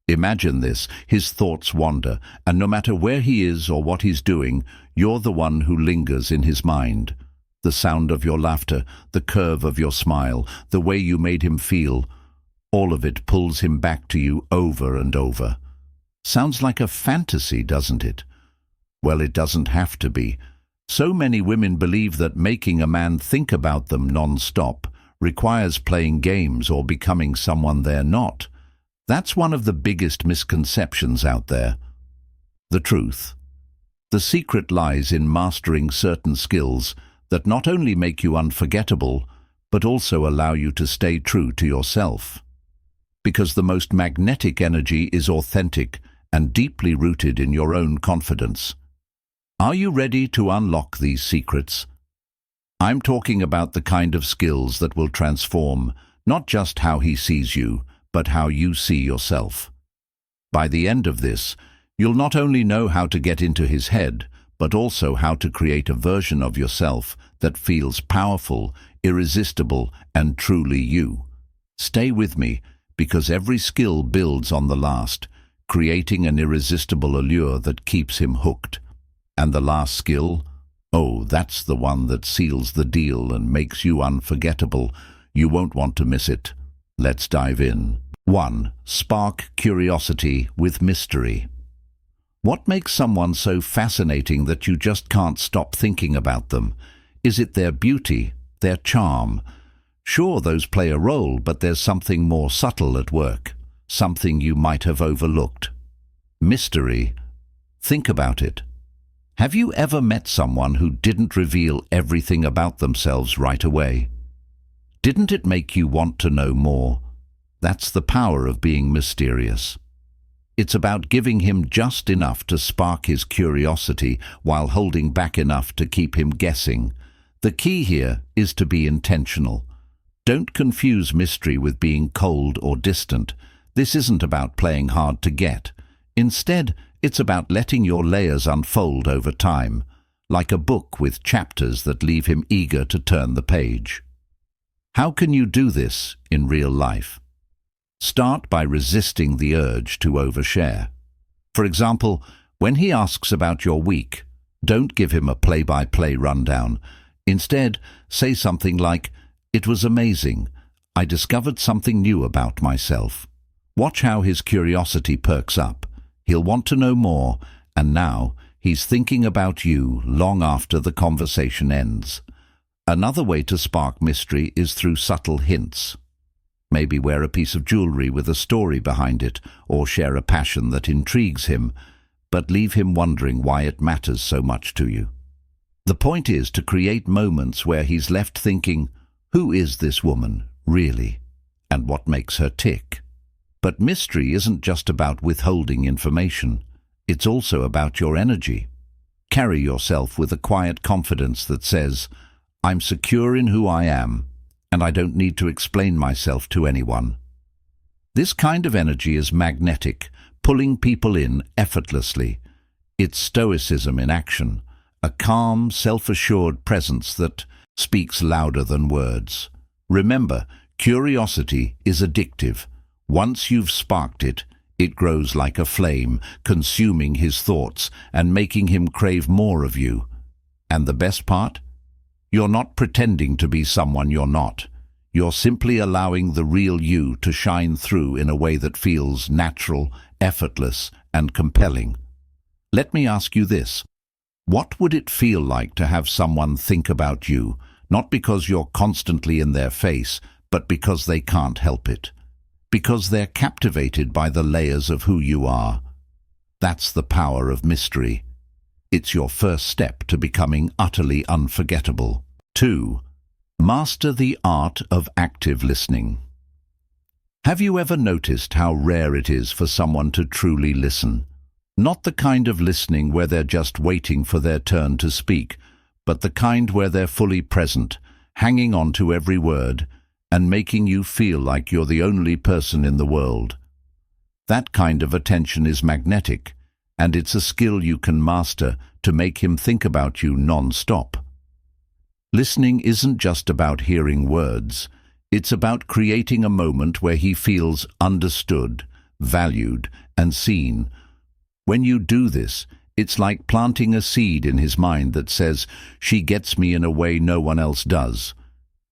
Imagine this, his thoughts wander, and no matter where he is or what he's doing, you're the one who lingers in his mind. The sound of your laughter, the curve of your smile, the way you made him feel, all of it pulls him back to you over and over. Sounds like a fantasy, doesn't it? Well, it doesn't have to be. So many women believe that making a man think about them non-stop requires playing games or becoming someone they're not. That's one of the biggest misconceptions out there. The truth. The secret lies in mastering certain skills that not only make you unforgettable, but also allow you to stay true to yourself. Because the most magnetic energy is authentic and deeply rooted in your own confidence. Are you ready to unlock these secrets? I'm talking about the kind of skills that will transform not just how he sees you, but how you see yourself. By the end of this, you'll not only know how to get into his head, but also how to create a version of yourself that feels powerful, irresistible, and truly you. Stay with me, because every skill builds on the last, creating an irresistible allure that keeps him hooked. And the last skill? Oh, that's the one that seals the deal and makes you unforgettable. You won't want to miss it. Let's dive in. 1. Spark curiosity with mystery. What makes someone so fascinating that you just can't stop thinking about them? Is it their beauty, their charm? Sure, those play a role, but there's something more subtle at work, something you might have overlooked. Mystery. Think about it. Have you ever met someone who didn't reveal everything about themselves right away? Didn't it make you want to know more? That's the power of being mysterious. It's about giving him just enough to spark his curiosity while holding back enough to keep him guessing. The key here is to be intentional. Don't confuse mystery with being cold or distant. This isn't about playing hard to get. Instead, it's about letting your layers unfold over time, like a book with chapters that leave him eager to turn the page. How can you do this in real life? Start by resisting the urge to overshare. For example, when he asks about your week, don't give him a play-by-play rundown. Instead, say something like, "It was amazing. I discovered something new about myself." Watch how his curiosity perks up. He'll want to know more, and now he's thinking about you long after the conversation ends. Another way to spark mystery is through subtle hints. Maybe wear a piece of jewelry with a story behind it, or share a passion that intrigues him, but leave him wondering why it matters so much to you. The point is to create moments where he's left thinking, who is this woman, really, and what makes her tick? But mystery isn't just about withholding information. It's also about your energy. Carry yourself with a quiet confidence that says, "I'm secure in who I am, and I don't need to explain myself to anyone." This kind of energy is magnetic, pulling people in effortlessly. It's Stoicism in action, a calm, self-assured presence that speaks louder than words. Remember, curiosity is addictive. Once you've sparked it, it grows like a flame, consuming his thoughts and making him crave more of you. And the best part? You're not pretending to be someone you're not. You're simply allowing the real you to shine through in a way that feels natural, effortless, and compelling. Let me ask you this. What would it feel like to have someone think about you, not because you're constantly in their face, but because they can't help it? Because they're captivated by the layers of who you are. That's the power of mystery. It's your first step to becoming utterly unforgettable. 2. Master the art of active listening. Have you ever noticed how rare it is for someone to truly listen? Not the kind of listening where they're just waiting for their turn to speak, but the kind where they're fully present, hanging on to every word, and making you feel like you're the only person in the world. That kind of attention is magnetic, and it's a skill you can master to make him think about you non-stop. Listening isn't just about hearing words. It's about creating a moment where he feels understood, valued, and seen. When you do this, it's like planting a seed in his mind that says, "She gets me in a way no one else does."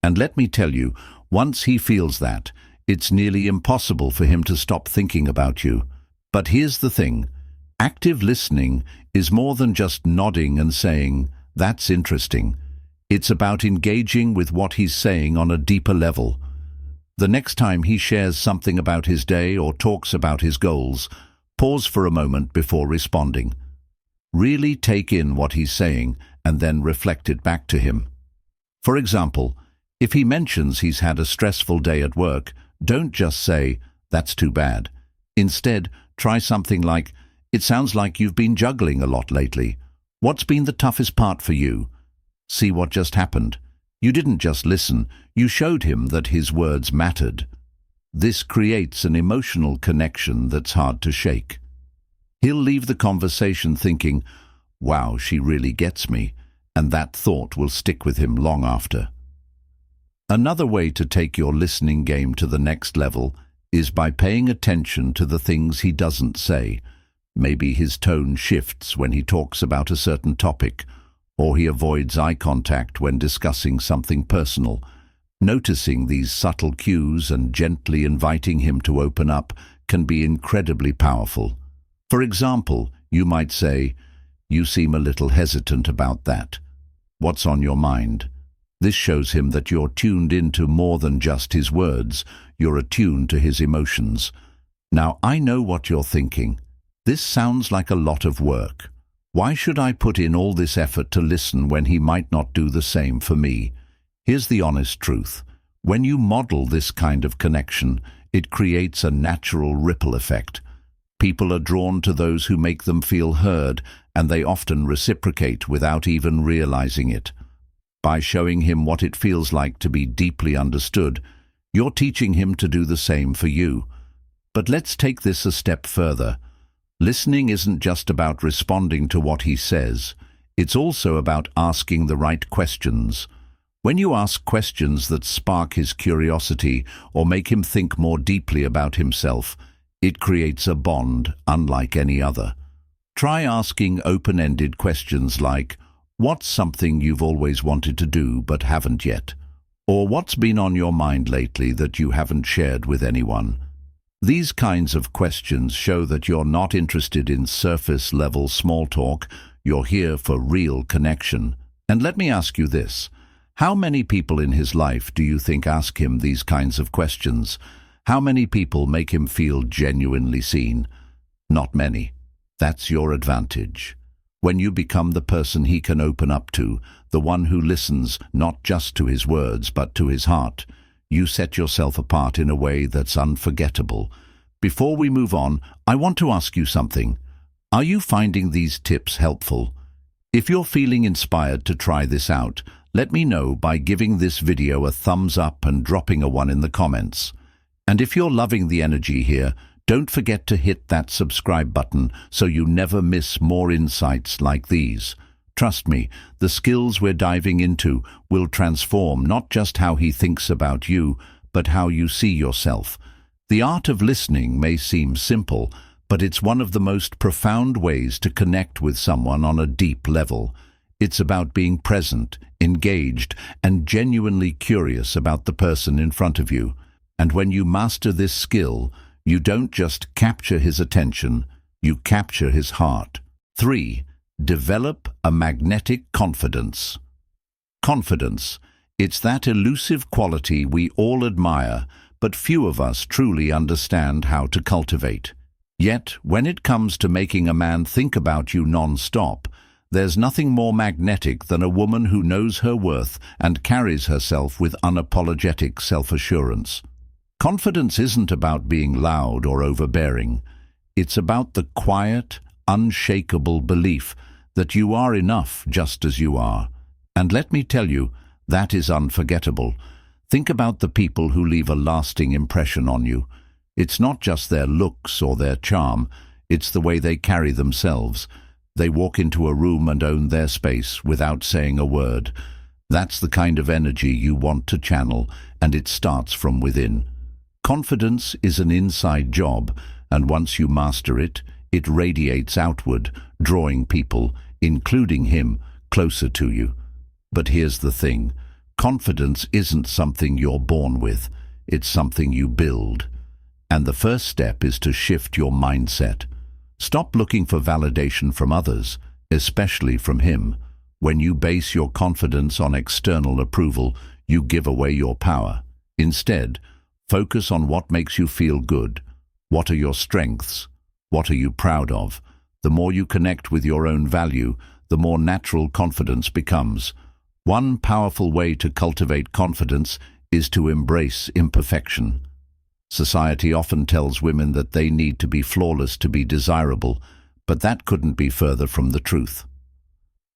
And let me tell you, once he feels that, it's nearly impossible for him to stop thinking about you. But here's the thing. Active listening is more than just nodding and saying, "That's interesting." It's about engaging with what he's saying on a deeper level. The next time he shares something about his day or talks about his goals, pause for a moment before responding. Really take in what he's saying and then reflect it back to him. For example, if he mentions he's had a stressful day at work, don't just say, "That's too bad." Instead, try something like, "It sounds like you've been juggling a lot lately. What's been the toughest part for you?" See what just happened? You didn't just listen, you showed him that his words mattered. This creates an emotional connection that's hard to shake. He'll leave the conversation thinking, "Wow, she really gets me," and that thought will stick with him long after. Another way to take your listening game to the next level is by paying attention to the things he doesn't say. Maybe his tone shifts when he talks about a certain topic, or he avoids eye contact when discussing something personal. Noticing these subtle cues and gently inviting him to open up can be incredibly powerful. For example, you might say, "You seem a little hesitant about that. What's on your mind?" This shows him that you're tuned into more than just his words, you're attuned to his emotions. Now, I know what you're thinking. This sounds like a lot of work. Why should I put in all this effort to listen when he might not do the same for me? Here's the honest truth. When you model this kind of connection, it creates a natural ripple effect. People are drawn to those who make them feel heard, and they often reciprocate without even realizing it. By showing him what it feels like to be deeply understood, you're teaching him to do the same for you. But let's take this a step further. Listening isn't just about responding to what he says. It's also about asking the right questions. When you ask questions that spark his curiosity or make him think more deeply about himself, it creates a bond unlike any other. Try asking open-ended questions like, "What's something you've always wanted to do but haven't yet?" Or "What's been on your mind lately that you haven't shared with anyone?" These kinds of questions show that you're not interested in surface-level small talk, you're here for real connection. And let me ask you this. How many people in his life do you think ask him these kinds of questions? How many people make him feel genuinely seen? Not many. That's your advantage. When you become the person he can open up to, the one who listens not just to his words but to his heart, you set yourself apart in a way that's unforgettable. Before we move on, I want to ask you something. Are you finding these tips helpful? If you're feeling inspired to try this out, let me know by giving this video a thumbs up and dropping a 1 in the comments. And if you're loving the energy here, don't forget to hit that subscribe button so you never miss more insights like these. Trust me, the skills we're diving into will transform not just how he thinks about you, but how you see yourself. The art of listening may seem simple, but it's one of the most profound ways to connect with someone on a deep level. It's about being present, engaged, and genuinely curious about the person in front of you. And when you master this skill, you don't just capture his attention, you capture his heart. 3. Develop a magnetic confidence. Confidence. It's that elusive quality we all admire, but few of us truly understand how to cultivate. Yet, when it comes to making a man think about you non-stop, there's nothing more magnetic than a woman who knows her worth and carries herself with unapologetic self-assurance. Confidence isn't about being loud or overbearing. It's about the quiet, unshakable belief that you are enough just as you are. And let me tell you, that is unforgettable. Think about the people who leave a lasting impression on you. It's not just their looks or their charm, it's the way they carry themselves. They walk into a room and own their space without saying a word. That's the kind of energy you want to channel, and it starts from within. Confidence is an inside job, and once you master it, it radiates outward, drawing people, including him, closer to you. But here's the thing. Confidence isn't something you're born with. It's something you build. And the first step is to shift your mindset. Stop looking for validation from others, especially from him. When you base your confidence on external approval, you give away your power. Instead, focus on what makes you feel good. What are your strengths? What are you proud of? The more you connect with your own value, the more natural confidence becomes. One powerful way to cultivate confidence is to embrace imperfection. Society often tells women that they need to be flawless to be desirable, but that couldn't be further from the truth.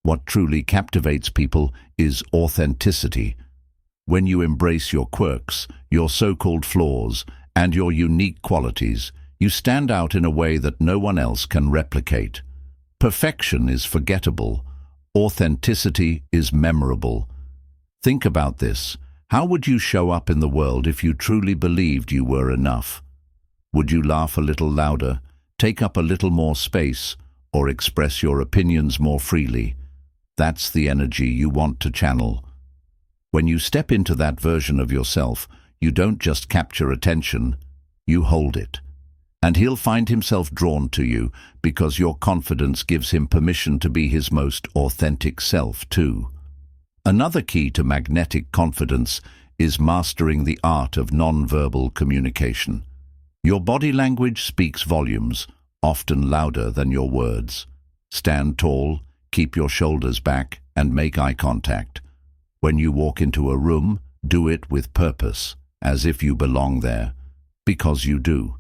What truly captivates people is authenticity. When you embrace your quirks, your so-called flaws, and your unique qualities, you stand out in a way that no one else can replicate. Perfection is forgettable. Authenticity is memorable. Think about this. How would you show up in the world if you truly believed you were enough? Would you laugh a little louder, take up a little more space, or express your opinions more freely? That's the energy you want to channel. When you step into that version of yourself, you don't just capture attention, you hold it. And he'll find himself drawn to you because your confidence gives him permission to be his most authentic self too. Another key to magnetic confidence is mastering the art of non-verbal communication. Your body language speaks volumes, often louder than your words. Stand tall, keep your shoulders back, and make eye contact. When you walk into a room, do it with purpose, as if you belong there, because you do.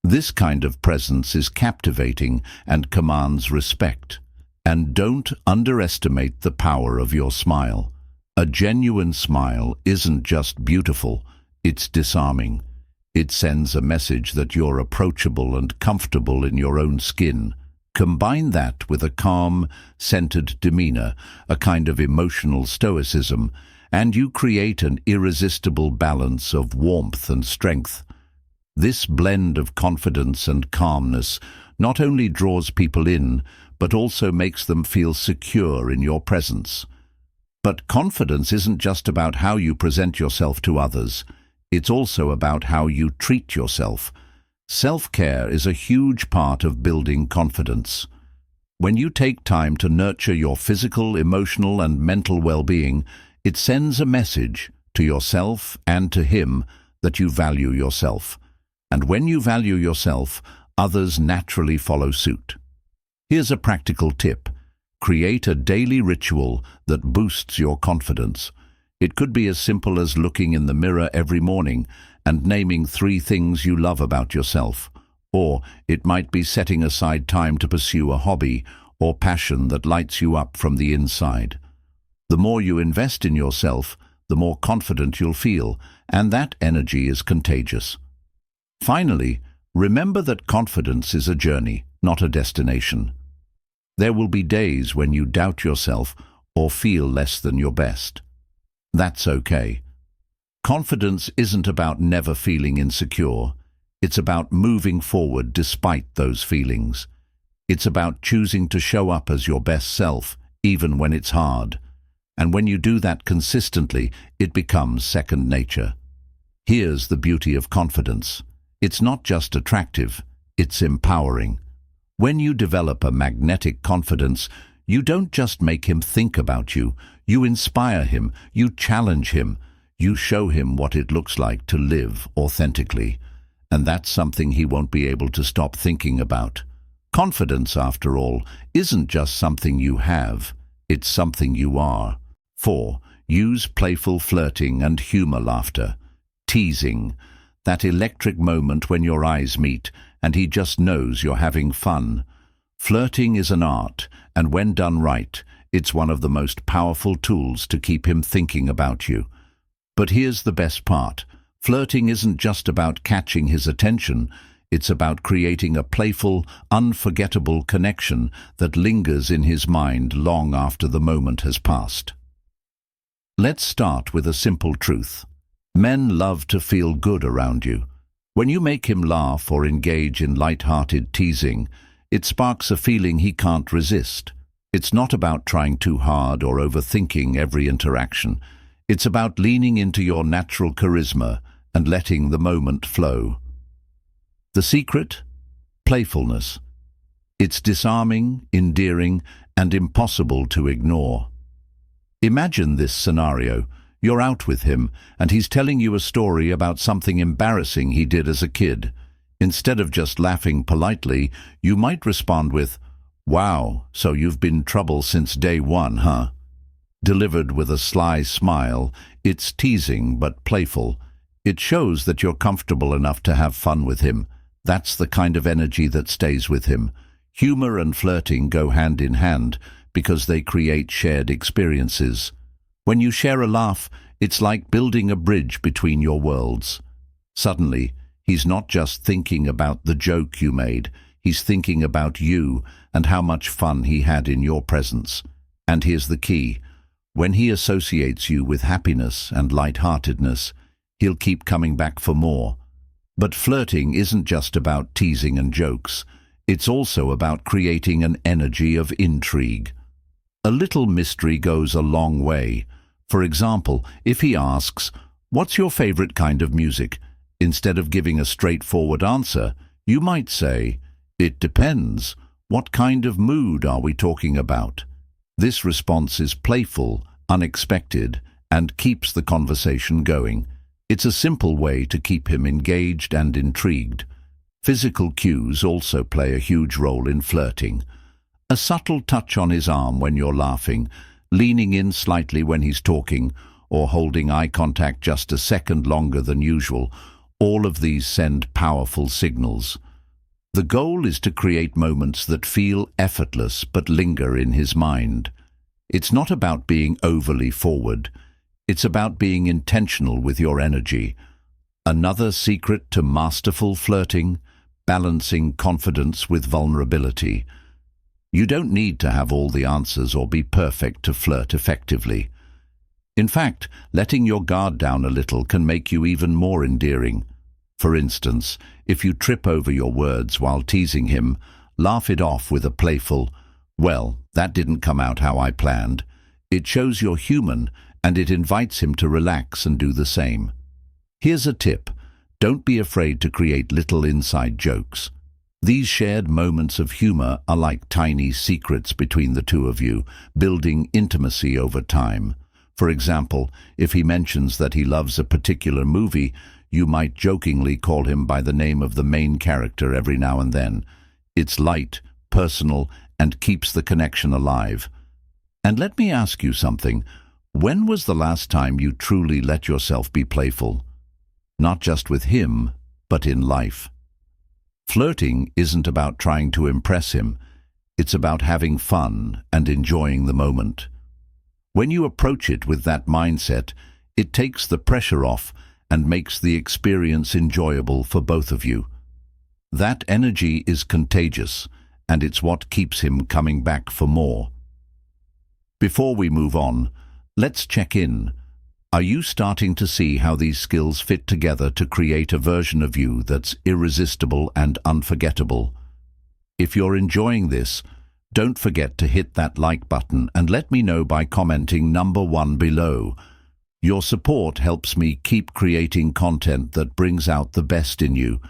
This kind of presence is captivating and commands respect. And don't underestimate the power of your smile. A genuine smile isn't just beautiful, it's disarming. It sends a message that you're approachable and comfortable in your own skin. Combine that with a calm, centered demeanor, a kind of emotional stoicism, and you create an irresistible balance of warmth and strength. This blend of confidence and calmness not only draws people in, but also makes them feel secure in your presence. But confidence isn't just about how you present yourself to others. It's also about how you treat yourself. Self-care is a huge part of building confidence. When you take time to nurture your physical, emotional, and mental well-being, it sends a message to yourself and to him that you value yourself. And when you value yourself, others naturally follow suit. Here's a practical tip. Create a daily ritual that boosts your confidence. It could be as simple as looking in the mirror every morning and naming 3 things you love about yourself. Or it might be setting aside time to pursue a hobby or passion that lights you up from the inside. The more you invest in yourself, the more confident you'll feel, and that energy is contagious. Finally, remember that confidence is a journey, not a destination. There will be days when you doubt yourself or feel less than your best. That's okay. Confidence isn't about never feeling insecure. It's about moving forward despite those feelings. It's about choosing to show up as your best self, even when it's hard. And when you do that consistently, it becomes second nature. Here's the beauty of confidence. It's not just attractive, it's empowering. When you develop a magnetic confidence, you don't just make him think about you, you inspire him, you challenge him, you show him what it looks like to live authentically. And that's something he won't be able to stop thinking about. Confidence, after all, isn't just something you have, it's something you are. 4. Use playful flirting and humor laughter. Teasing. That electric moment when your eyes meet and he just knows you're having fun. Flirting is an art, and when done right, it's one of the most powerful tools to keep him thinking about you. But here's the best part. Flirting isn't just about catching his attention, it's about creating a playful, unforgettable connection that lingers in his mind long after the moment has passed. Let's start with a simple truth. Men love to feel good around you. When you make him laugh or engage in light-hearted teasing, it sparks a feeling he can't resist. It's not about trying too hard or overthinking every interaction. It's about leaning into your natural charisma and letting the moment flow. The secret? Playfulness. It's disarming, endearing, and impossible to ignore. Imagine this scenario. You're out with him, and he's telling you a story about something embarrassing he did as a kid. Instead of just laughing politely, you might respond with, "Wow, so you've been in trouble since day one, huh?" Delivered with a sly smile, it's teasing but playful. It shows that you're comfortable enough to have fun with him. That's the kind of energy that stays with him. Humor and flirting go hand in hand because they create shared experiences. When you share a laugh, it's like building a bridge between your worlds. Suddenly, he's not just thinking about the joke you made, he's thinking about you and how much fun he had in your presence. And here's the key. When he associates you with happiness and lightheartedness, he'll keep coming back for more. But flirting isn't just about teasing and jokes. It's also about creating an energy of intrigue. A little mystery goes a long way. For example, if he asks, "What's your favorite kind of music?" instead of giving a straightforward answer, you might say, "It depends. What kind of mood are we talking about?" This response is playful, unexpected, and keeps the conversation going. It's a simple way to keep him engaged and intrigued. Physical cues also play a huge role in flirting. A subtle touch on his arm when you're laughing, leaning in slightly when he's talking, or holding eye contact just a second longer than usual, all of these send powerful signals. The goal is to create moments that feel effortless but linger in his mind. It's not about being overly forward. It's about being intentional with your energy. Another secret to masterful flirting: balancing confidence with vulnerability. You don't need to have all the answers or be perfect to flirt effectively. In fact, letting your guard down a little can make you even more endearing. For instance, if you trip over your words while teasing him, laugh it off with a playful, "Well, that didn't come out how I planned." It shows you're human, and it invites him to relax and do the same. Here's a tip. Don't be afraid to create little inside jokes. These shared moments of humor are like tiny secrets between the two of you, building intimacy over time. For example, if he mentions that he loves a particular movie, you might jokingly call him by the name of the main character every now and then. It's light, personal, and keeps the connection alive. And let me ask you something. When was the last time you truly let yourself be playful? Not just with him, but in life. Flirting isn't about trying to impress him. It's about having fun and enjoying the moment. When you approach it with that mindset, it takes the pressure off and makes the experience enjoyable for both of you. That energy is contagious, and it's what keeps him coming back for more. Before we move on, let's check in. Are you starting to see how these skills fit together to create a version of you that's irresistible and unforgettable? If you're enjoying this, don't forget to hit that like button and let me know by commenting number 1 below. Your support helps me keep creating content that brings out the best in you.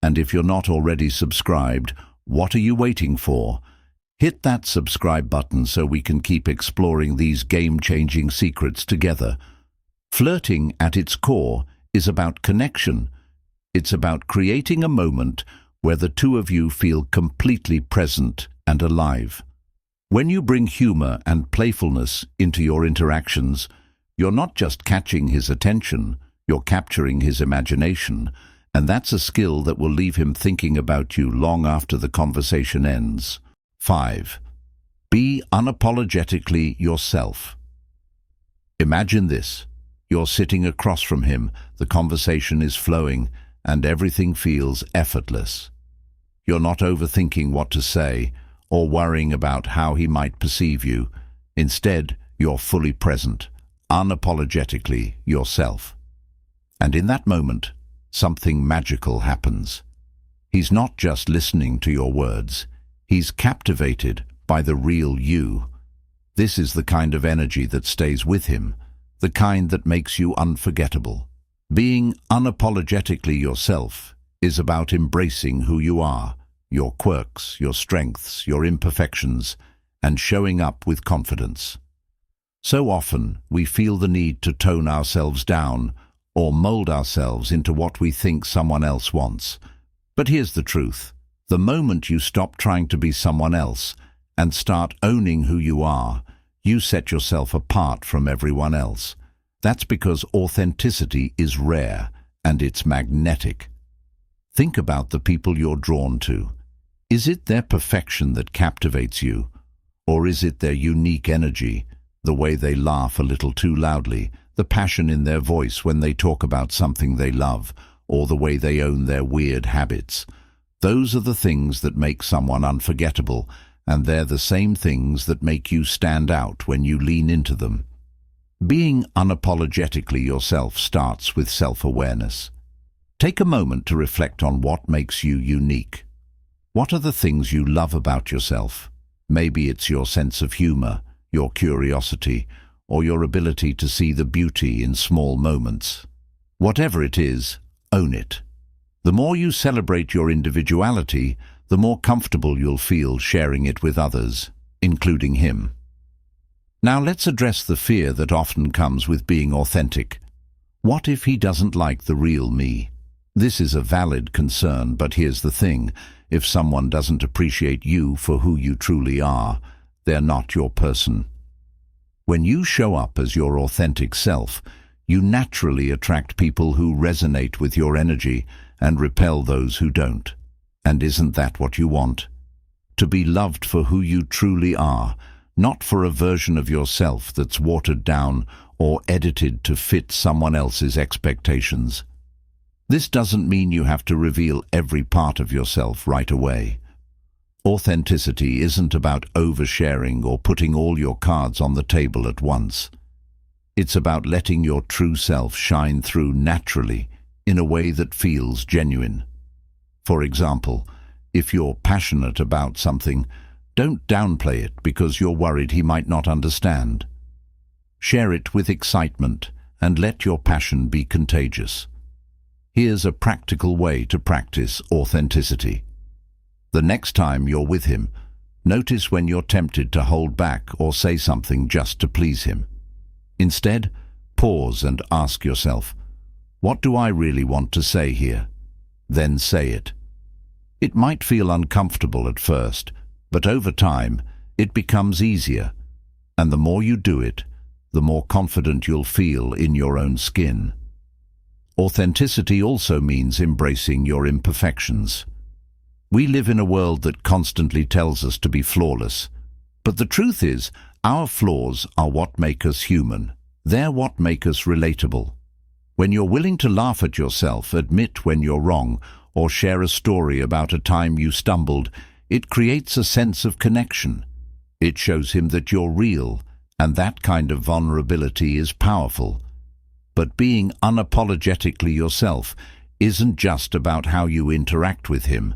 And if you're not already subscribed, what are you waiting for? Hit that subscribe button so we can keep exploring these game-changing secrets together. Flirting at its core is about connection. It's about creating a moment where the two of you feel completely present and alive. When you bring humor and playfulness into your interactions, you're not just catching his attention, you're capturing his imagination, and that's a skill that will leave him thinking about you long after the conversation ends. 5. Be unapologetically yourself. Imagine this. You're sitting across from him, the conversation is flowing, and everything feels effortless. You're not overthinking what to say or worrying about how he might perceive you. Instead, you're fully present, unapologetically yourself. And in that moment, something magical happens. He's not just listening to your words, he's captivated by the real you. This is the kind of energy that stays with him, the kind that makes you unforgettable. Being unapologetically yourself is about embracing who you are, your quirks, your strengths, your imperfections, and showing up with confidence. So often, we feel the need to tone ourselves down or mold ourselves into what we think someone else wants. But here's the truth. The moment you stop trying to be someone else and start owning who you are, you set yourself apart from everyone else. That's because authenticity is rare and it's magnetic. Think about the people you're drawn to. Is it their perfection that captivates you? Or is it their unique energy, the way they laugh a little too loudly, the passion in their voice when they talk about something they love, or the way they own their weird habits? Those are the things that make someone unforgettable, and they're the same things that make you stand out when you lean into them. Being unapologetically yourself starts with self-awareness. Take a moment to reflect on what makes you unique. What are the things you love about yourself? Maybe it's your sense of humor, your curiosity, or your ability to see the beauty in small moments. Whatever it is, own it. The more you celebrate your individuality, the more comfortable you'll feel sharing it with others, including him. Now let's address the fear that often comes with being authentic. What if he doesn't like the real me? This is a valid concern, but here's the thing. If someone doesn't appreciate you for who you truly are, they're not your person. When you show up as your authentic self, you naturally attract people who resonate with your energy and repel those who don't. And isn't that what you want? To be loved for who you truly are, not for a version of yourself that's watered down or edited to fit someone else's expectations. This doesn't mean you have to reveal every part of yourself right away. Authenticity isn't about oversharing or putting all your cards on the table at once. It's about letting your true self shine through naturally in a way that feels genuine. For example, if you're passionate about something, don't downplay it because you're worried he might not understand. Share it with excitement and let your passion be contagious. Here's a practical way to practice authenticity. The next time you're with him, notice when you're tempted to hold back or say something just to please him. Instead, pause and ask yourself, what do I really want to say here? Then say it. It might feel uncomfortable at first, but over time, it becomes easier. And the more you do it, the more confident you'll feel in your own skin. Authenticity also means embracing your imperfections. We live in a world that constantly tells us to be flawless. But the truth is, our flaws are what make us human. They're what make us relatable. When you're willing to laugh at yourself, admit when you're wrong, or share a story about a time you stumbled, it creates a sense of connection. It shows him that you're real, and that kind of vulnerability is powerful. But being unapologetically yourself isn't just about how you interact with him.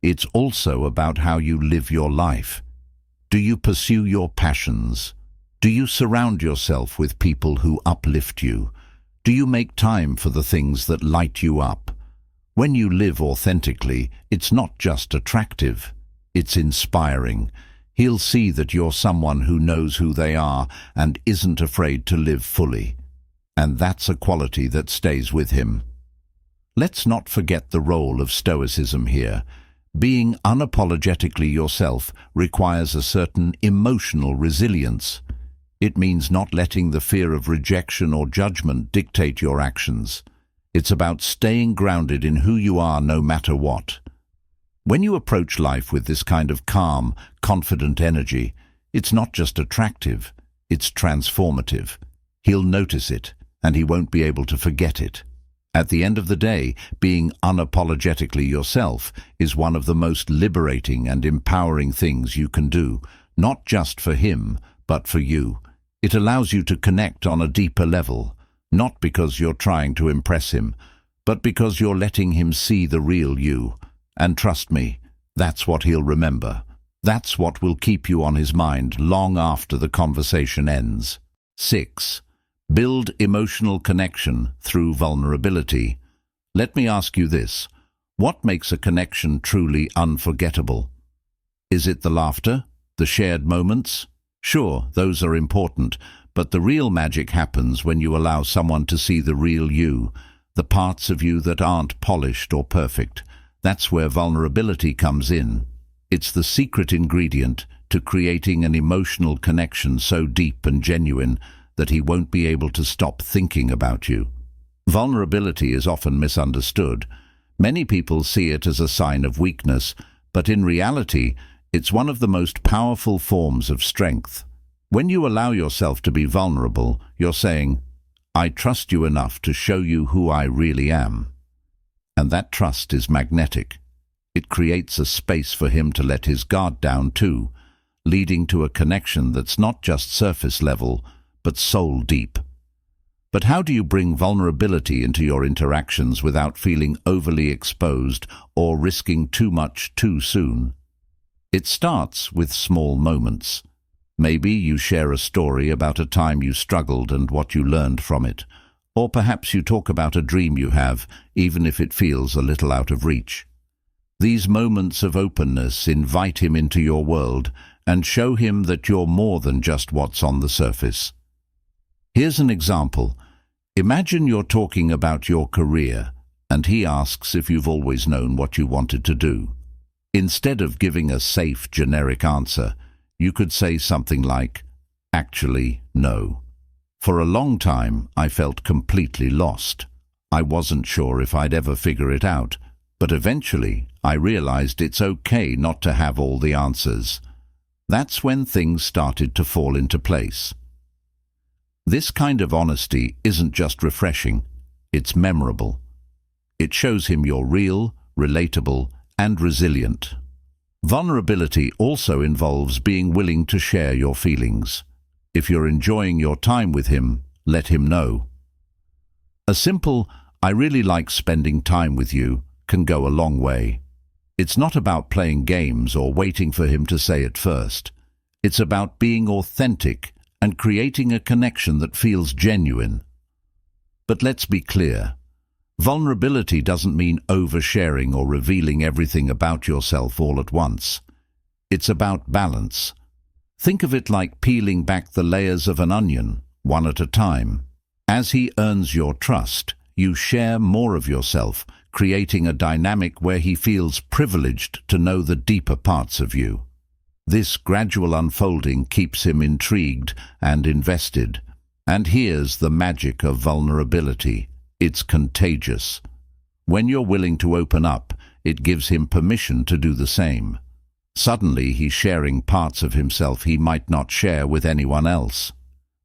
It's also about how you live your life. Do you pursue your passions? Do you surround yourself with people who uplift you? Do you make time for the things that light you up? When you live authentically, it's not just attractive, it's inspiring. He'll see that you're someone who knows who they are and isn't afraid to live fully. And that's a quality that stays with him. Let's not forget the role of Stoicism here. Being unapologetically yourself requires a certain emotional resilience. It means not letting the fear of rejection or judgment dictate your actions. It's about staying grounded in who you are no matter what. When you approach life with this kind of calm, confident energy, it's not just attractive, it's transformative. He'll notice it, and he won't be able to forget it. At the end of the day, being unapologetically yourself is one of the most liberating and empowering things you can do, not just for him, but for you. It allows you to connect on a deeper level, not because you're trying to impress him, but because you're letting him see the real you. And trust me, that's what he'll remember. That's what will keep you on his mind long after the conversation ends. 6. Build emotional connection through vulnerability. Let me ask you this. What makes a connection truly unforgettable? Is it the laughter? The shared moments? Sure, those are important, but the real magic happens when you allow someone to see the real you, the parts of you that aren't polished or perfect. That's where vulnerability comes in. It's the secret ingredient to creating an emotional connection so deep and genuine that he won't be able to stop thinking about you. Vulnerability is often misunderstood. Many people see it as a sign of weakness, but in reality, it's one of the most powerful forms of strength. When you allow yourself to be vulnerable, you're saying, "I trust you enough to show you who I really am." And that trust is magnetic. It creates a space for him to let his guard down too, leading to a connection that's not just surface level, but soul deep. But how do you bring vulnerability into your interactions without feeling overly exposed or risking too much too soon? It starts with small moments. Maybe you share a story about a time you struggled and what you learned from it. Or perhaps you talk about a dream you have, even if it feels a little out of reach. These moments of openness invite him into your world and show him that you're more than just what's on the surface. Here's an example. Imagine you're talking about your career, and he asks if you've always known what you wanted to do. Instead of giving a safe, generic answer, you could say something like, "Actually, no. For a long time, I felt completely lost. I wasn't sure if I'd ever figure it out, but eventually I realized it's okay not to have all the answers." That's when things started to fall into place. This kind of honesty isn't just refreshing, it's memorable. It shows him you're real, relatable, and resilient. Vulnerability also involves being willing to share your feelings. If you're enjoying your time with him, let him know. A simple, "I really like spending time with you," can go a long way. It's not about playing games or waiting for him to say it first. It's about being authentic and creating a connection that feels genuine. But let's be clear. Vulnerability doesn't mean oversharing or revealing everything about yourself all at once. It's about balance. Think of it like peeling back the layers of an onion, one at a time. As he earns your trust, you share more of yourself, creating a dynamic where he feels privileged to know the deeper parts of you. This gradual unfolding keeps him intrigued and invested. And here's the magic of vulnerability. It's contagious. When you're willing to open up, it gives him permission to do the same. Suddenly he's sharing parts of himself he might not share with anyone else.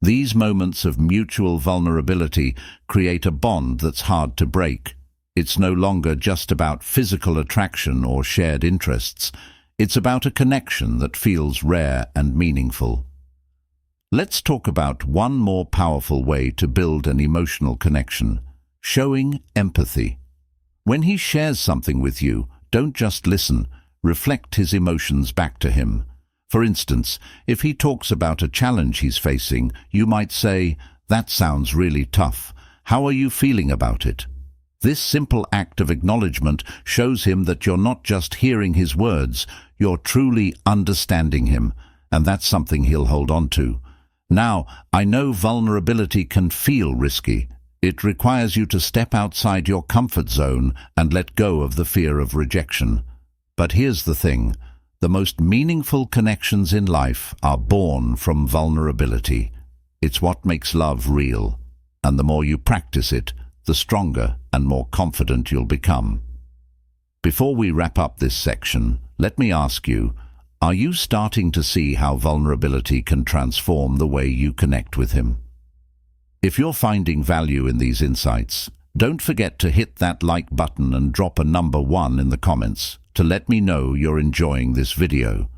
These moments of mutual vulnerability create a bond that's hard to break. It's no longer just about physical attraction or shared interests. It's about a connection that feels rare and meaningful. Let's talk about one more powerful way to build an emotional connection: showing empathy. When he shares something with you, don't just listen, reflect his emotions back to him. For instance, if he talks about a challenge he's facing, you might say, "That sounds really tough. How are you feeling about it?" This simple act of acknowledgement shows him that you're not just hearing his words, you're truly understanding him, and that's something he'll hold on to. Now, I know vulnerability can feel risky. It requires you to step outside your comfort zone and let go of the fear of rejection. But here's the thing. The most meaningful connections in life are born from vulnerability. It's what makes love real, and the more you practice it, the stronger and more confident you'll become. Before we wrap up this section, let me ask you, are you starting to see how vulnerability can transform the way you connect with him? If you're finding value in these insights, don't forget to hit that like button and drop a number 1 in the comments to let me know you're enjoying this video.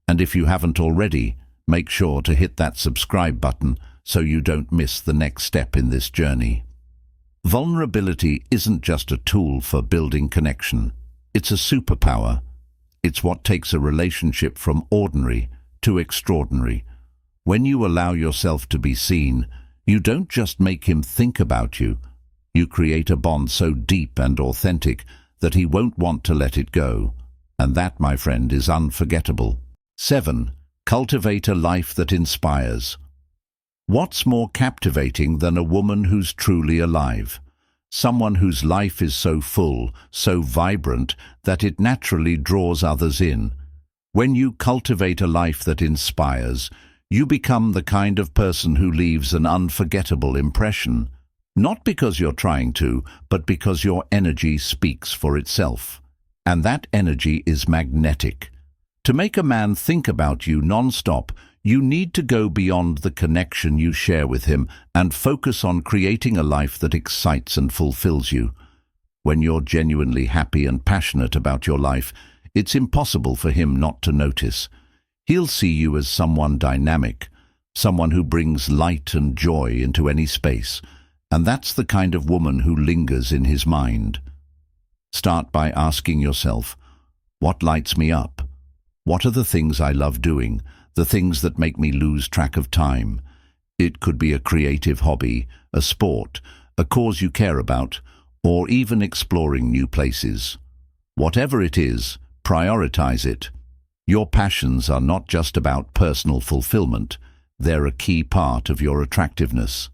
And if you haven't already, make sure to hit that subscribe button so you don't miss the next step in this journey. Vulnerability isn't just a tool for building connection. It's a superpower. It's what takes a relationship from ordinary to extraordinary. When you allow yourself to be seen, you don't just make him think about you. You create a bond so deep and authentic that he won't want to let it go. And that, my friend, is unforgettable. 7. Cultivate a life that inspires. What's more captivating than a woman who's truly alive? Someone whose life is so full, so vibrant, that it naturally draws others in. When you cultivate a life that inspires, you become the kind of person who leaves an unforgettable impression. Not because you're trying to, but because your energy speaks for itself. And that energy is magnetic. To make a man think about you non-stop, you need to go beyond the connection you share with him and focus on creating a life that excites and fulfills you. When you're genuinely happy and passionate about your life, it's impossible for him not to notice. He'll see you as someone dynamic, someone who brings light and joy into any space, and that's the kind of woman who lingers in his mind. Start by asking yourself, what lights me up? What are the things I love doing? The things that make me lose track of time? It could be a creative hobby, a sport, a cause you care about, or even exploring new places. Whatever it is, prioritize it. Your passions are not just about personal fulfillment, they're a key part of your attractiveness.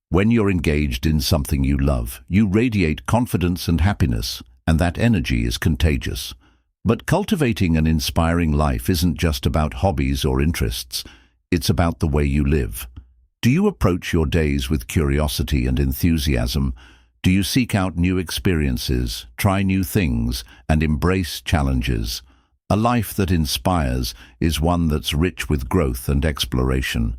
When you're engaged in something you love, you radiate confidence and happiness, and that energy is contagious. But cultivating an inspiring life isn't just about hobbies or interests, it's about the way you live. Do you approach your days with curiosity and enthusiasm? Do you seek out new experiences, try new things, and embrace challenges? A life that inspires is one that's rich with growth and exploration.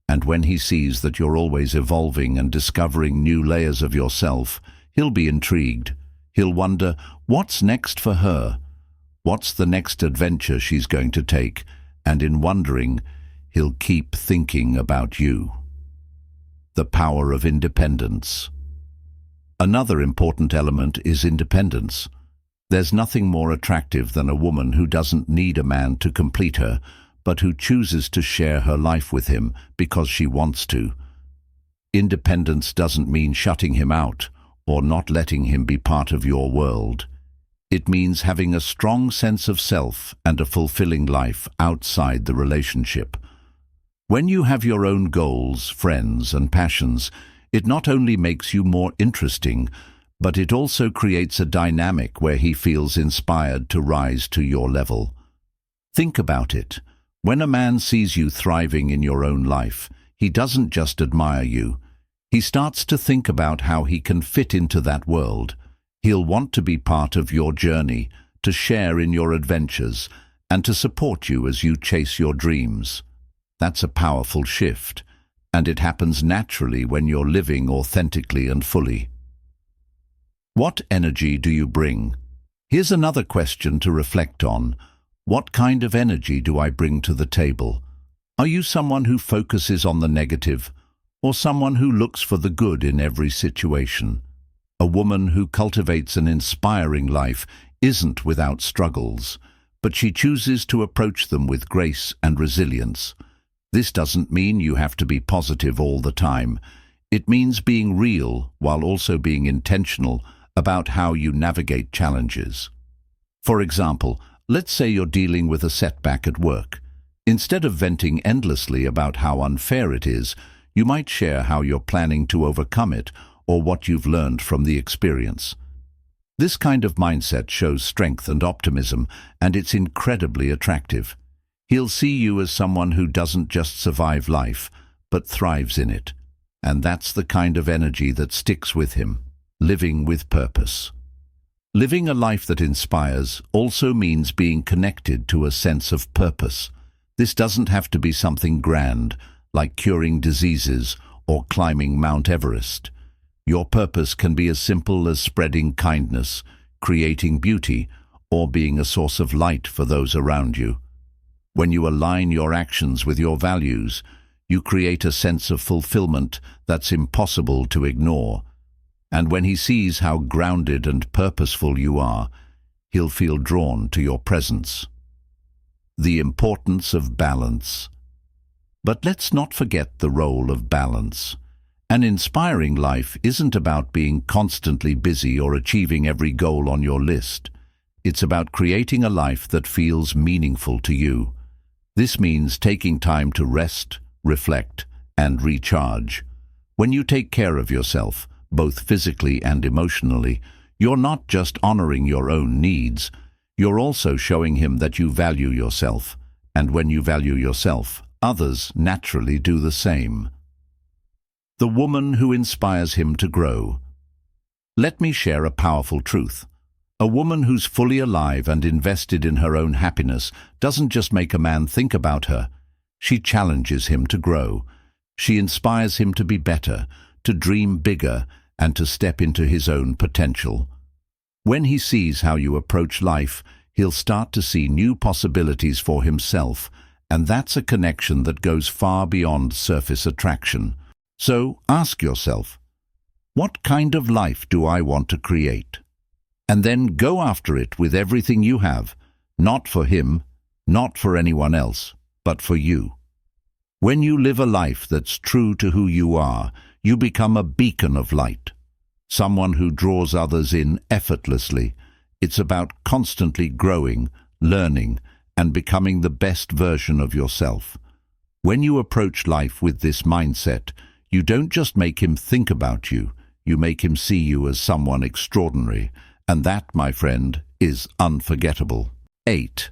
And when he sees that you're always evolving and discovering new layers of yourself, he'll be intrigued. He'll wonder, what's next for her? What's the next adventure she's going to take? And in wondering, he'll keep thinking about you. The power of independence. Another important element is independence. There's nothing more attractive than a woman who doesn't need a man to complete her, but who chooses to share her life with him because she wants to. Independence doesn't mean shutting him out or not letting him be part of your world. It means having a strong sense of self and a fulfilling life outside the relationship. When you have your own goals, friends, and passions, it not only makes you more interesting, but it also creates a dynamic where he feels inspired to rise to your level. Think about it. When a man sees you thriving in your own life, he doesn't just admire you. He starts to think about how he can fit into that world. He'll want to be part of your journey, to share in your adventures, and to support you as you chase your dreams. That's a powerful shift, and it happens naturally when you're living authentically and fully. What energy do you bring? Here's another question to reflect on. What kind of energy do I bring to the table? Are you someone who focuses on the negative, or someone who looks for the good in every situation? A woman who cultivates an inspiring life isn't without struggles, but she chooses to approach them with grace and resilience. This doesn't mean you have to be positive all the time. It means being real while also being intentional about how you navigate challenges. For example, let's say you're dealing with a setback at work. Instead of venting endlessly about how unfair it is, you might share how you're planning to overcome it or what you've learned from the experience. This kind of mindset shows strength and optimism, and it's incredibly attractive. He'll see you as someone who doesn't just survive life, but thrives in it. And that's the kind of energy that sticks with him, living with purpose. Living a life that inspires also means being connected to a sense of purpose. This doesn't have to be something grand, like curing diseases or climbing Mount Everest. Your purpose can be as simple as spreading kindness, creating beauty, or being a source of light for those around you. When you align your actions with your values, you create a sense of fulfillment that's impossible to ignore. And when he sees how grounded and purposeful you are, he'll feel drawn to your presence. The importance of balance. But let's not forget the role of balance. An inspiring life isn't about being constantly busy or achieving every goal on your list. It's about creating a life that feels meaningful to you. This means taking time to rest, reflect, and recharge. When you take care of yourself, both physically and emotionally, you're not just honoring your own needs, you're also showing him that you value yourself. And when you value yourself, others naturally do the same. The woman who inspires him to grow. Let me share a powerful truth. A woman who's fully alive and invested in her own happiness doesn't just make a man think about her. She challenges him to grow. She inspires him to be better, to dream bigger, and to step into his own potential. When he sees how you approach life, he'll start to see new possibilities for himself, and that's a connection that goes far beyond surface attraction. So ask yourself, what kind of life do I want to create? And then go after it with everything you have, not for him, not for anyone else, but for you. When you live a life that's true to who you are, you become a beacon of light, someone who draws others in effortlessly. It's about constantly growing, learning, and becoming the best version of yourself. When you approach life with this mindset, you don't just make him think about you, you make him see you as someone extraordinary, and that, my friend, is unforgettable. 8.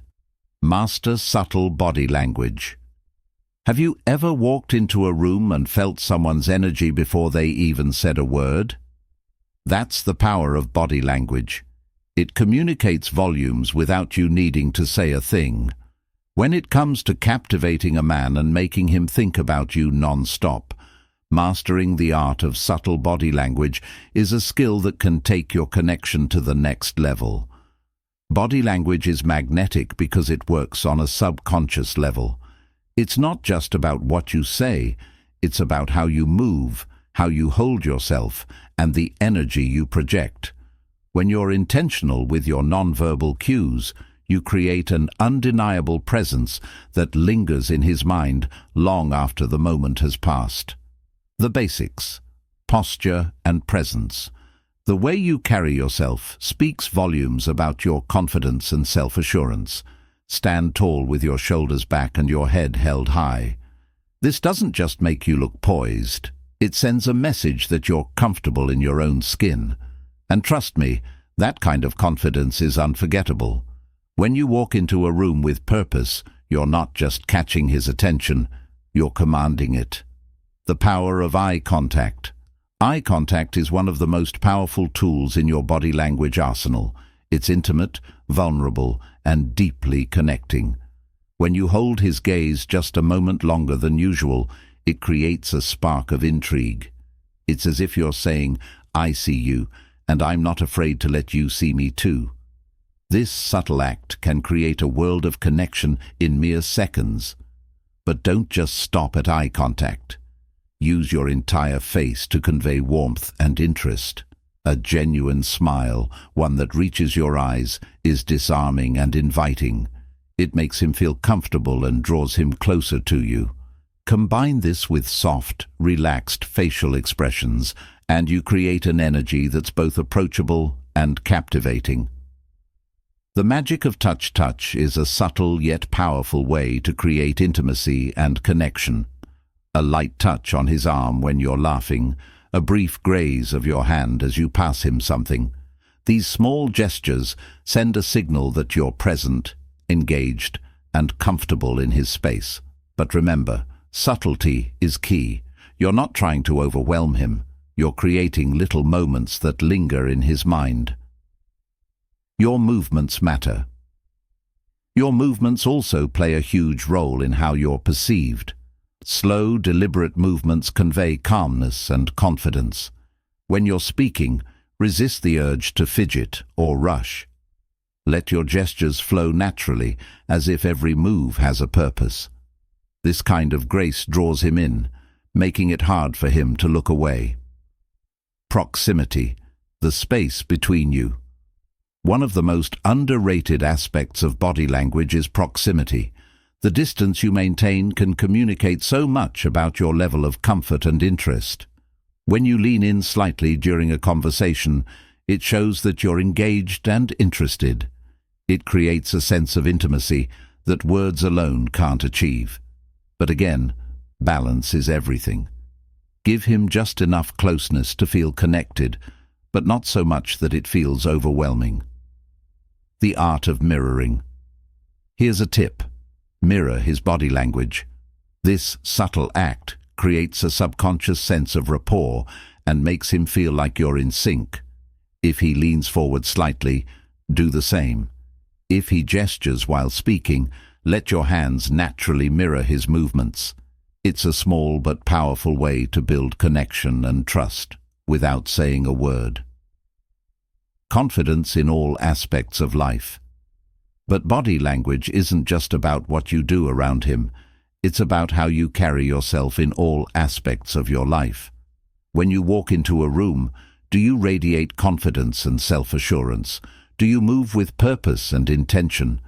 Master subtle body language. Have you ever walked into a room and felt someone's energy before they even said a word? That's the power of body language. It communicates volumes without you needing to say a thing. When it comes to captivating a man and making him think about you non-stop, mastering the art of subtle body language is a skill that can take your connection to the next level. Body language is magnetic because it works on a subconscious level. It's not just about what you say, it's about how you move, how you hold yourself, and the energy you project. When you're intentional with your nonverbal cues, you create an undeniable presence that lingers in his mind long after the moment has passed. The basics: posture and presence. The way you carry yourself speaks volumes about your confidence and self-assurance. Stand tall with your shoulders back and your head held high. This doesn't just make you look poised. It sends a message that you're comfortable in your own skin. And trust me, that kind of confidence is unforgettable. When you walk into a room with purpose, you're not just catching his attention, you're commanding it. The power of eye contact. Eye contact is one of the most powerful tools in your body language arsenal. It's intimate, vulnerable, and deeply connecting. When you hold his gaze just a moment longer than usual, it creates a spark of intrigue. It's as if you're saying, "I see you, and I'm not afraid to let you see me too." This subtle act can create a world of connection in mere seconds. But don't just stop at eye contact. Use your entire face to convey warmth and interest. A genuine smile, one that reaches your eyes, is disarming and inviting. It makes him feel comfortable and draws him closer to you. Combine this with soft, relaxed facial expressions, and you create an energy that's both approachable and captivating. The magic of touch is a subtle yet powerful way to create intimacy and connection. A light touch on his arm when you're laughing, a brief graze of your hand as you pass him something. These small gestures send a signal that you're present, engaged, and comfortable in his space. But remember, subtlety is key. You're not trying to overwhelm him. You're creating little moments that linger in his mind. Your movements matter. Your movements also play a huge role in how you're perceived. Slow, deliberate movements convey calmness and confidence. When you're speaking, resist the urge to fidget or rush. Let your gestures flow naturally, as if every move has a purpose. This kind of grace draws him in, making it hard for him to look away. proximity, the space between you. One of the most underrated aspects of body language is proximity. The distance you maintain can communicate so much about your level of comfort and interest. When you lean in slightly during a conversation, it shows that you're engaged and interested. It creates a sense of intimacy that words alone can't achieve. But again, balance is everything. Give him just enough closeness to feel connected, but not so much that it feels overwhelming. The art of mirroring. Here's a tip. Mirror his body language. This subtle act creates a subconscious sense of rapport and makes him feel like you're in sync. If he leans forward slightly, do the same. If he gestures while speaking, let your hands naturally mirror his movements. It's a small but powerful way to build connection and trust without saying a word. Confidence in all aspects of life. But body language isn't just about what you do around him. It's about how you carry yourself in all aspects of your life. When you walk into a room, do you radiate confidence and self-assurance? Do you move with purpose and intention?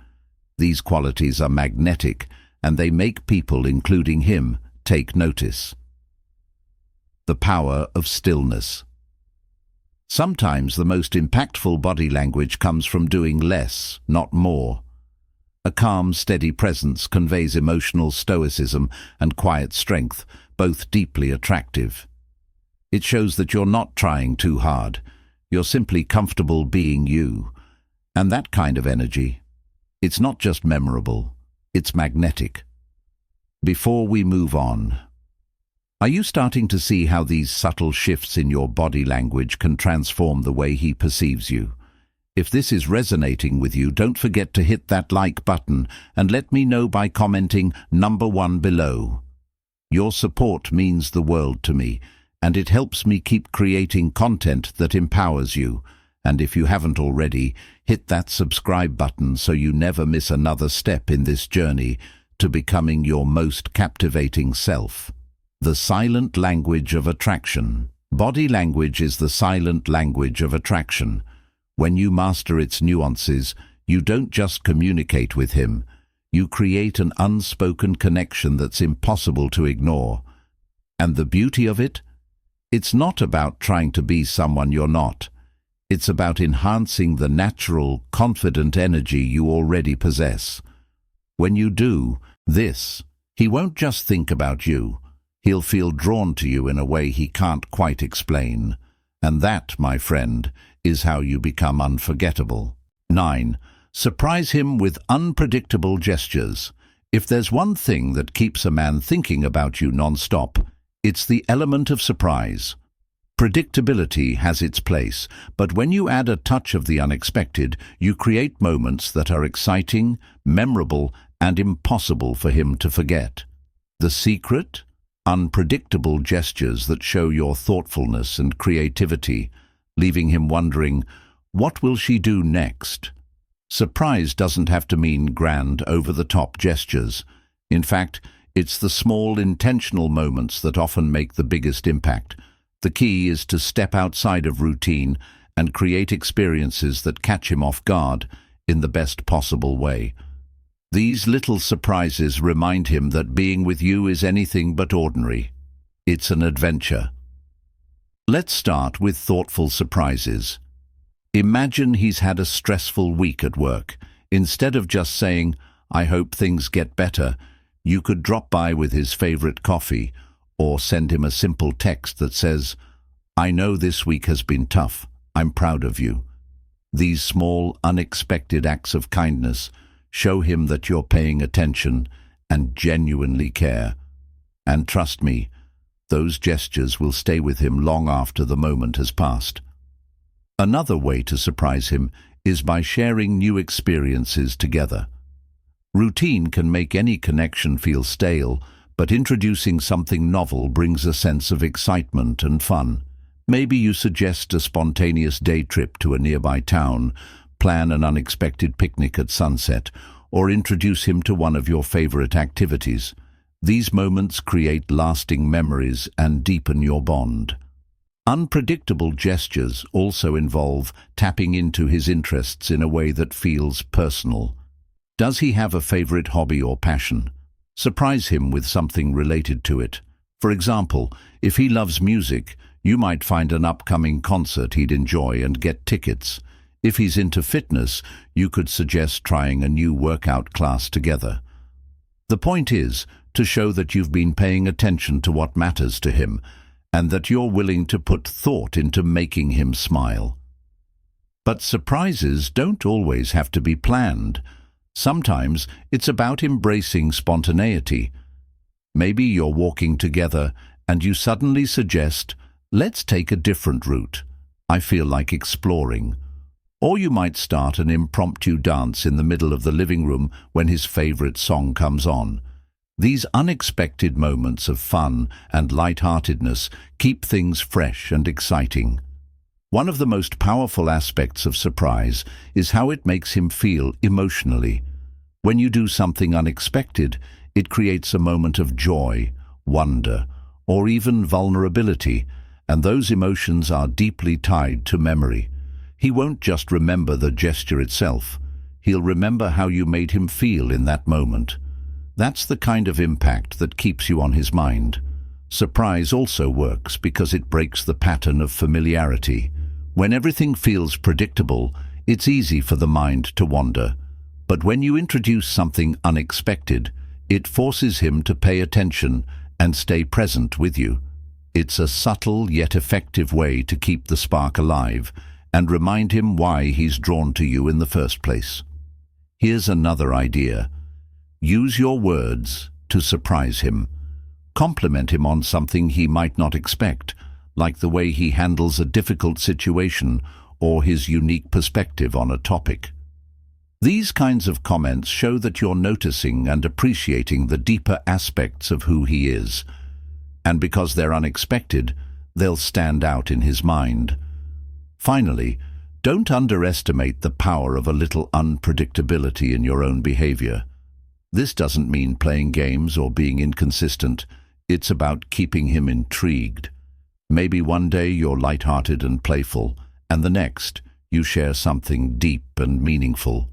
These qualities are magnetic, and they make people, including him, take notice. The power of stillness. Sometimes the most impactful body language comes from doing less, not more. A calm, steady presence conveys emotional stoicism and quiet strength, both deeply attractive. It shows that you're not trying too hard. You're simply comfortable being you. And that kind of energy, it's not just memorable, it's magnetic. Before we move on, are you starting to see how these subtle shifts in your body language can transform the way he perceives you? If this is resonating with you, don't forget to hit that like button and let me know by commenting number 1 below. Your support means the world to me, and it helps me keep creating content that empowers you. And if you haven't already, hit that subscribe button so you never miss another step in this journey to becoming your most captivating self. The silent language of attraction. Body language is the silent language of attraction. When you master its nuances, you don't just communicate with him. You create an unspoken connection that's impossible to ignore. And the beauty of it? It's not about trying to be someone you're not. It's about enhancing the natural, confident energy you already possess. When you do this, he won't just think about you. He'll feel drawn to you in a way he can't quite explain. And that, my friend, is how you become unforgettable. 9. Surprise him with unpredictable gestures. If there's one thing that keeps a man thinking about you non-stop, it's the element of surprise. Predictability has its place, but when you add a touch of the unexpected, you create moments that are exciting, memorable, and impossible for him to forget. The secret? Unpredictable gestures that show your thoughtfulness and creativity, leaving him wondering, what will she do next? Surprise doesn't have to mean grand, over-the-top gestures. In fact, it's the small, intentional moments that often make the biggest impact. The key is to step outside of routine and create experiences that catch him off guard in the best possible way. These little surprises remind him that being with you is anything but ordinary. It's an adventure. Let's start with thoughtful surprises. Imagine he's had a stressful week at work. Instead of just saying, "I hope things get better," you could drop by with his favorite coffee or send him a simple text that says, "I know this week has been tough. I'm proud of you." These small, unexpected acts of kindness show him that you're paying attention and genuinely care. And trust me, those gestures will stay with him long after the moment has passed. Another way to surprise him is by sharing new experiences together. Routine can make any connection feel stale, but introducing something novel brings a sense of excitement and fun. Maybe you suggest a spontaneous day trip to a nearby town, plan an unexpected picnic at sunset, or introduce him to one of your favorite activities. These moments create lasting memories and deepen your bond. Unpredictable gestures also involve tapping into his interests in a way that feels personal. Does he have a favorite hobby or passion? Surprise him with something related to it. For example, if he loves music, you might find an upcoming concert he'd enjoy and get tickets. If he's into fitness, you could suggest trying a new workout class together. The point is to show that you've been paying attention to what matters to him, and that you're willing to put thought into making him smile. But surprises don't always have to be planned. Sometimes it's about embracing spontaneity. Maybe you're walking together and you suddenly suggest, "Let's take a different route. I feel like exploring." Or you might start an impromptu dance in the middle of the living room when his favorite song comes on. These unexpected moments of fun and lightheartedness keep things fresh and exciting. One of the most powerful aspects of surprise is how it makes him feel emotionally. When you do something unexpected, it creates a moment of joy, wonder, or even vulnerability, and those emotions are deeply tied to memory. He won't just remember the gesture itself. He'll remember how you made him feel in that moment. That's the kind of impact that keeps you on his mind. Surprise also works because it breaks the pattern of familiarity. When everything feels predictable, it's easy for the mind to wander. But when you introduce something unexpected, it forces him to pay attention and stay present with you. It's a subtle yet effective way to keep the spark alive and remind him why he's drawn to you in the first place. Here's another idea. Use your words to surprise him. Compliment him on something he might not expect, like the way he handles a difficult situation or his unique perspective on a topic. These kinds of comments show that you're noticing and appreciating the deeper aspects of who he is. And because they're unexpected, they'll stand out in his mind. Finally, don't underestimate the power of a little unpredictability in your own behavior. This doesn't mean playing games or being inconsistent. It's about keeping him intrigued. Maybe one day you're lighthearted and playful, and the next you share something deep and meaningful.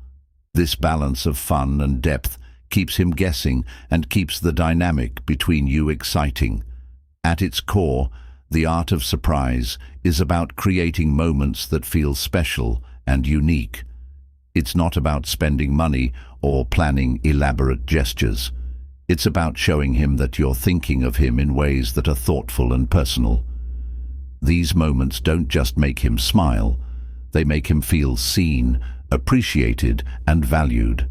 This balance of fun and depth keeps him guessing and keeps the dynamic between you exciting. At its core, the art of surprise is about creating moments that feel special and unique. It's not about spending money or planning elaborate gestures. It's about showing him that you're thinking of him in ways that are thoughtful and personal. These moments don't just make him smile, they make him feel seen, appreciated, and valued.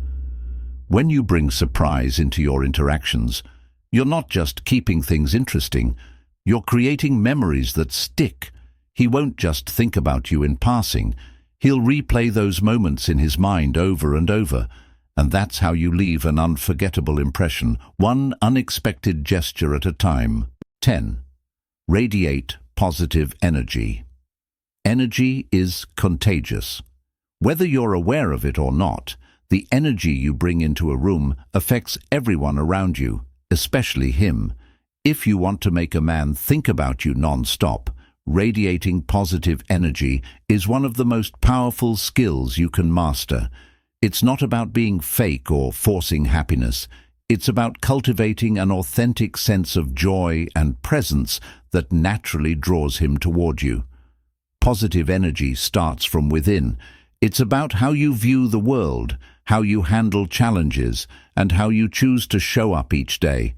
When you bring surprise into your interactions, you're not just keeping things interesting, you're creating memories that stick. He won't just think about you in passing. He'll replay those moments in his mind over and over, and that's how you leave an unforgettable impression, one unexpected gesture at a time. 10. Radiate positive energy. Energy is contagious. Whether you're aware of it or not, the energy you bring into a room affects everyone around you, especially him. If you want to make a man think about you non-stop, radiating positive energy is one of the most powerful skills you can master. It's not about being fake or forcing happiness. It's about cultivating an authentic sense of joy and presence that naturally draws him toward you. Positive energy starts from within. It's about how you view the world, how you handle challenges, and how you choose to show up each day.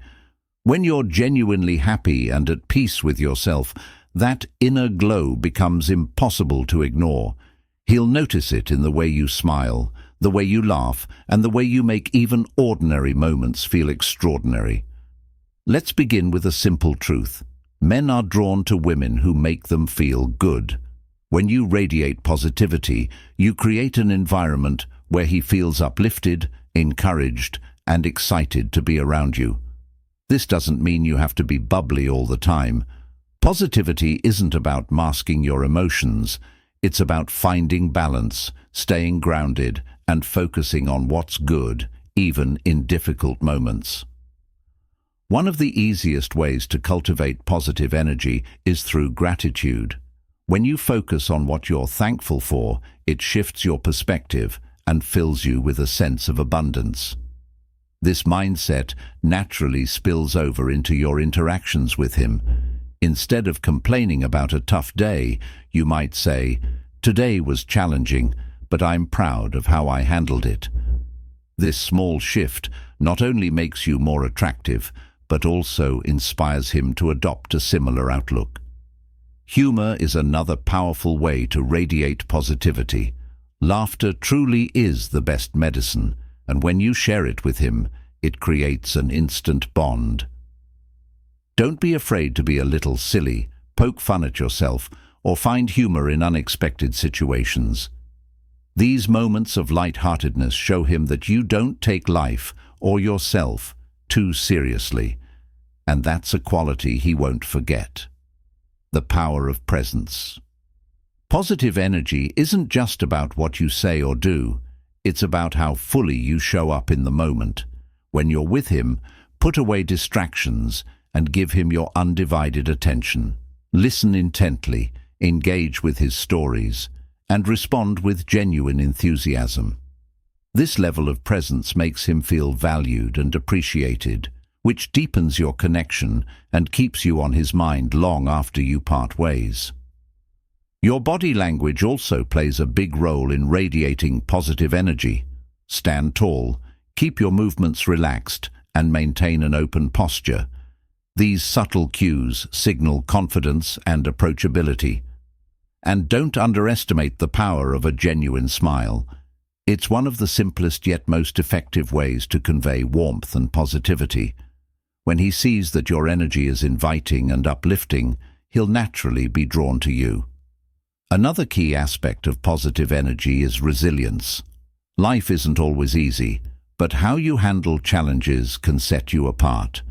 When you're genuinely happy and at peace with yourself, that inner glow becomes impossible to ignore. He'll notice it in the way you smile, the way you laugh, and the way you make even ordinary moments feel extraordinary. Let's begin with a simple truth. Men are drawn to women who make them feel good. When you radiate positivity, you create an environment where he feels uplifted, encouraged, and excited to be around you. This doesn't mean you have to be bubbly all the time. Positivity isn't about masking your emotions. It's about finding balance, staying grounded, and focusing on what's good, even in difficult moments. One of the easiest ways to cultivate positive energy is through gratitude. When you focus on what you're thankful for, it shifts your perspective and fills you with a sense of abundance. This mindset naturally spills over into your interactions with him. Instead of complaining about a tough day, you might say, "Today was challenging, but I'm proud of how I handled it." This small shift not only makes you more attractive, but also inspires him to adopt a similar outlook. Humor is another powerful way to radiate positivity. Laughter truly is the best medicine, and when you share it with him, it creates an instant bond. Don't be afraid to be a little silly, poke fun at yourself, or find humor in unexpected situations. These moments of lightheartedness show him that you don't take life or yourself too seriously, and that's a quality he won't forget. The power of presence. Positive energy isn't just about what you say or do, it's about how fully you show up in the moment. When you're with him, put away distractions and give him your undivided attention. Listen intently, engage with his stories, and respond with genuine enthusiasm. This level of presence makes him feel valued and appreciated, which deepens your connection and keeps you on his mind long after you part ways. Your body language also plays a big role in radiating positive energy. Stand tall, keep your movements relaxed, and maintain an open posture. These subtle cues signal confidence and approachability. And don't underestimate the power of a genuine smile. It's one of the simplest yet most effective ways to convey warmth and positivity. When he sees that your energy is inviting and uplifting, he'll naturally be drawn to you. Another key aspect of positive energy is resilience. Life isn't always easy, but how you handle challenges can set you apart.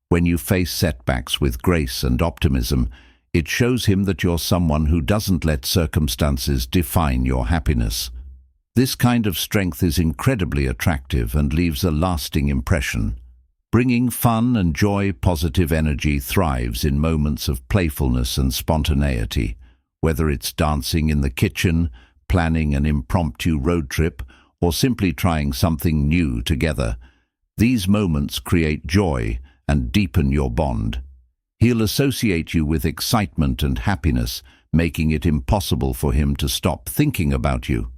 When you face setbacks with grace and optimism, it shows him that you're someone who doesn't let circumstances define your happiness. This kind of strength is incredibly attractive and leaves a lasting impression. Bringing fun and joy, positive energy thrives in moments of playfulness and spontaneity. Whether it's dancing in the kitchen, planning an impromptu road trip, or simply trying something new together, these moments create joy and deepen your bond. He'll associate you with excitement and happiness, making it impossible for him to stop thinking about you.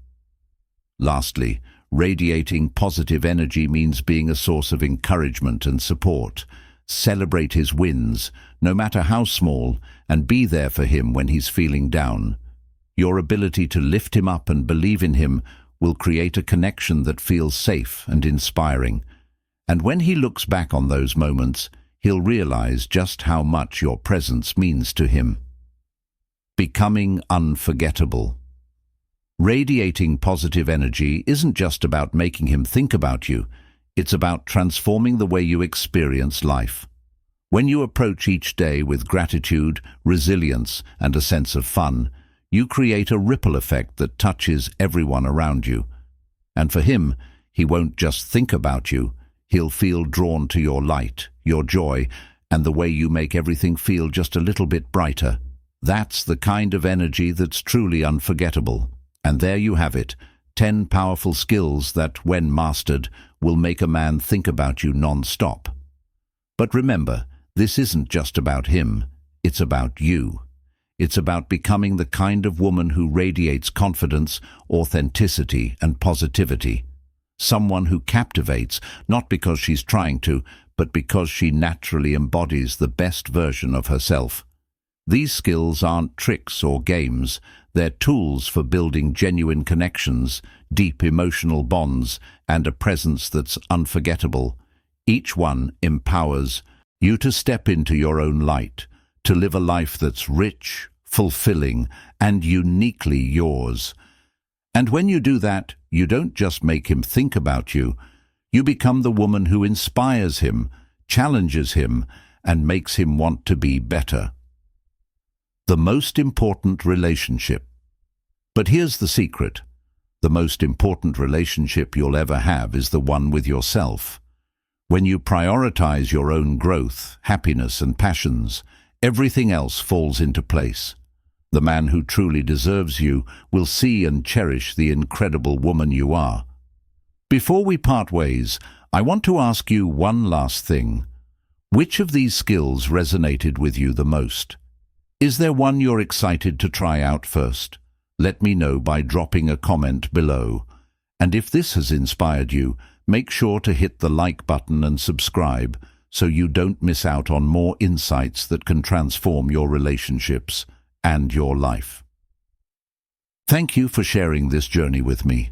Lastly, radiating positive energy means being a source of encouragement and support. Celebrate his wins, no matter how small, and be there for him when he's feeling down. Your ability to lift him up and believe in him will create a connection that feels safe and inspiring. And when he looks back on those moments, he'll realize just how much your presence means to him. Becoming unforgettable. Radiating positive energy isn't just about making him think about you, it's about transforming the way you experience life. When you approach each day with gratitude, resilience, and a sense of fun, you create a ripple effect that touches everyone around you. And for him, he won't just think about you, he'll feel drawn to your light, your joy, and the way you make everything feel just a little bit brighter. That's the kind of energy that's truly unforgettable. And there you have it, 10 powerful skills that, when mastered, will make a man think about you non-stop. But remember, this isn't just about him, it's about you. It's about becoming the kind of woman who radiates confidence, authenticity, and positivity. Someone who captivates, not because she's trying to, but because she naturally embodies the best version of herself. These skills aren't tricks or games, they're tools for building genuine connections, deep emotional bonds, and a presence that's unforgettable. Each one empowers you to step into your own light, to live a life that's rich, fulfilling, and uniquely yours. And when you do that, you don't just make him think about you, you become the woman who inspires him, challenges him, and makes him want to be better. The most important relationship. But here's the secret. The most important relationship you'll ever have is the one with yourself. When you prioritize your own growth, happiness, and passions, everything else falls into place. The man who truly deserves you will see and cherish the incredible woman you are. Before we part ways, I want to ask you one last thing. Which of these skills resonated with you the most? Is there one you're excited to try out first? Let me know by dropping a comment below. And if this has inspired you, make sure to hit the like button and subscribe so you don't miss out on more insights that can transform your relationships and your life. Thank you for sharing this journey with me.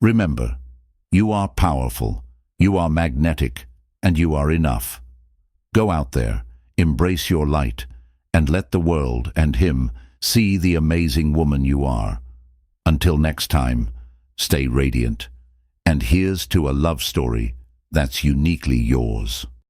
Remember, you are powerful, you are magnetic, and you are enough. Go out there, embrace your light, and let the world and him see the amazing woman you are. Until next time, stay radiant. And here's to a love story that's uniquely yours.